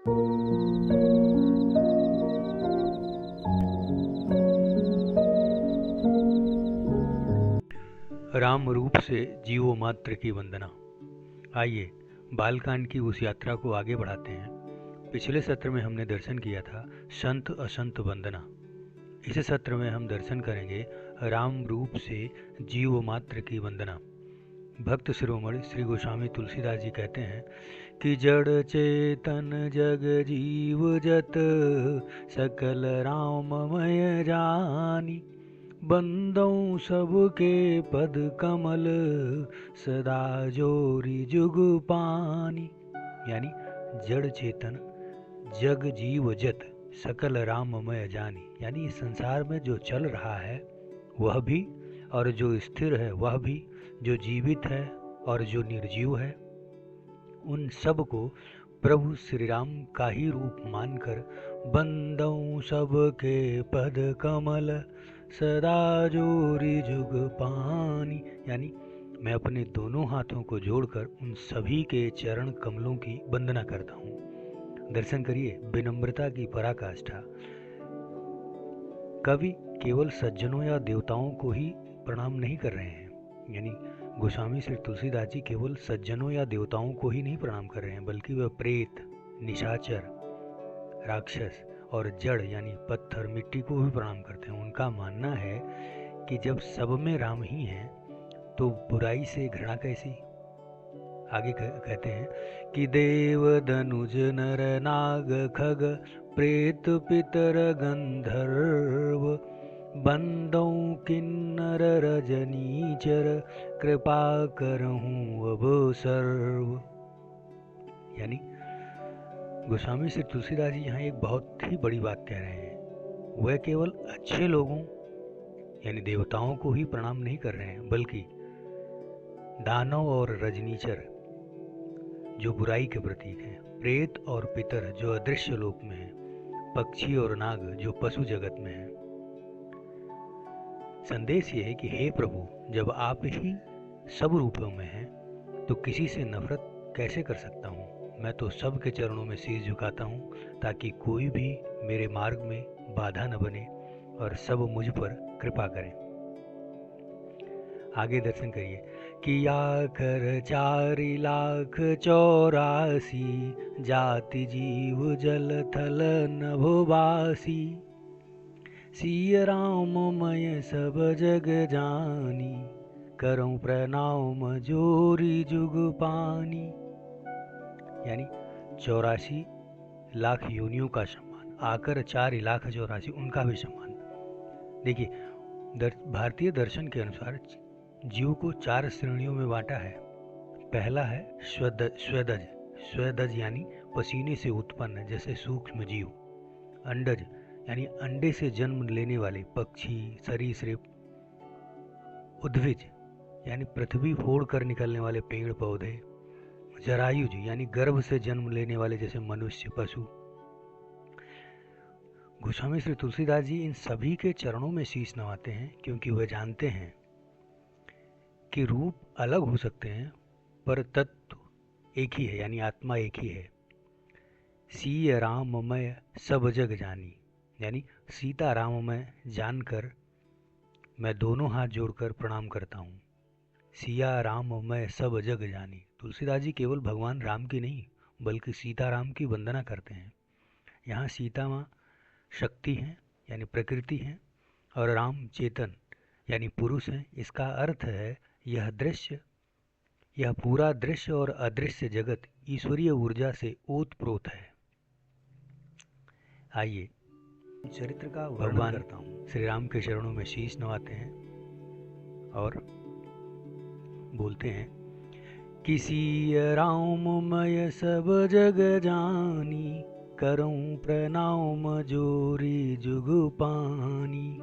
राम रूप से जीवो मात्र की वंदना। आइए बालकांड की उस यात्रा को आगे बढ़ाते हैं। पिछले सत्र में हमने दर्शन किया था संत असंत वंदना। इस सत्र में हम दर्शन करेंगे राम रूप से जीव मात्र की वंदना। भक्त शिरोमणि श्री गोस्वामी तुलसीदास जी कहते हैं कि जड़ चेतन जग जीव जत सकल राममय जानी, बंदों सबके पद कमल सदा जोरी जुग पानी। यानी जड़ चेतन जग जीव जत सकल राममय जानी, यानी इस संसार में जो चल रहा है वह भी, और जो स्थिर है वह भी, जो जीवित है और जो निर्जीव है, उन सब को प्रभु श्री राम का ही रूप मानकर बंदों सबके पद कमल सदा जोरी जुग पानी, यानी मैं अपने दोनों हाथों को जोड़कर उन सभी के चरण कमलों की वंदना करता हूँ। दर्शन करिए विनम्रता की पराकाष्ठा। कवि केवल सज्जनों या देवताओं को ही प्रणाम नहीं कर रहे हैं, यानी गोस्वामी श्री तुलसीदास जी केवल सज्जनों या देवताओं को ही नहीं प्रणाम कर रहे हैं, बल्कि वह प्रेत, निशाचर, राक्षस और जड़ यानी पत्थर मिट्टी को भी प्रणाम करते हैं। उनका मानना है कि जब सब में राम ही हैं तो बुराई से घृणा कैसी। आगे कहते हैं कि देव धनुज नर नाग खग प्रेत पितर गंधर्व बंदों किन्नर रजनीचर कृपा करहूँ अब सर्व। यानी गोस्वामी श्री तुलसीदास जी यहाँ एक बहुत ही बड़ी बात कह रहे हैं। वह केवल अच्छे लोगों यानी देवताओं को ही प्रणाम नहीं कर रहे हैं, बल्कि दानव और रजनीचर जो बुराई के प्रतीक हैं, प्रेत और पितर जो अदृश्य लोक में हैं, पक्षी और नाग जो पशु जगत में हैं। संदेश ये है कि हे प्रभु, जब आप ही सब रूपों में हैं तो किसी से नफरत कैसे कर सकता हूँ। मैं तो सब के चरणों में शीश झुकाता हूँ ताकि कोई भी मेरे मार्ग में बाधा न बने और सब मुझ पर कृपा करें। आगे दर्शन करिए कि आखर 4,84,00,000 जाति जीव जल थल नभवासी, सिय राममय सब जग जानी, करऊं प्रणाम जोरी जुग पानी। यानी 84 लाख योनियों का सम्मान, आकर 4,84,00,000 उनका भी सम्मान। देखिए भारतीय दर्शन के अनुसार जीव को 4 श्रेणियों में बांटा है। पहला है स्वेदज। स्वेदज यानी पसीने से उत्पन्न जैसे सूक्ष्म जीव। अंडज यानी अंडे से जन्म लेने वाले पक्षी, सरीसृप। उद्भिज यानी पृथ्वी फोड़ कर निकलने वाले पेड़ पौधे। जरायुज यानी गर्भ से जन्म लेने वाले जैसे मनुष्य, पशु। गोस्वामी श्री तुलसीदास जी इन सभी के चरणों में शीश नवाते हैं, क्योंकि वह जानते हैं कि रूप अलग हो सकते हैं पर तत्व एक ही है, यानी आत्मा एक ही है। सिय राममय सब जग जानी, यानी सीता राममय जानकर मैं दोनों हाथ जोड़कर प्रणाम करता हूँ। सिया राममय सब जग जानी। तुलसीदास जी केवल भगवान राम की नहीं बल्कि सीताराम की वंदना करते हैं। यहाँ सीता माँ शक्ति हैं यानी प्रकृति हैं, और राम चेतन यानी पुरुष हैं। इसका अर्थ है यह पूरा दृश्य और अदृश्य जगत ईश्वरीय ऊर्जा से ओतप्रोत है। आइए चरित्र का वर्णन करता हूँ। श्री राम के चरणों में शीश नवाते हैं और बोलते हैं किसी राममय सब जग जानी, करऊं प्रणाम जोरी जुग पानी।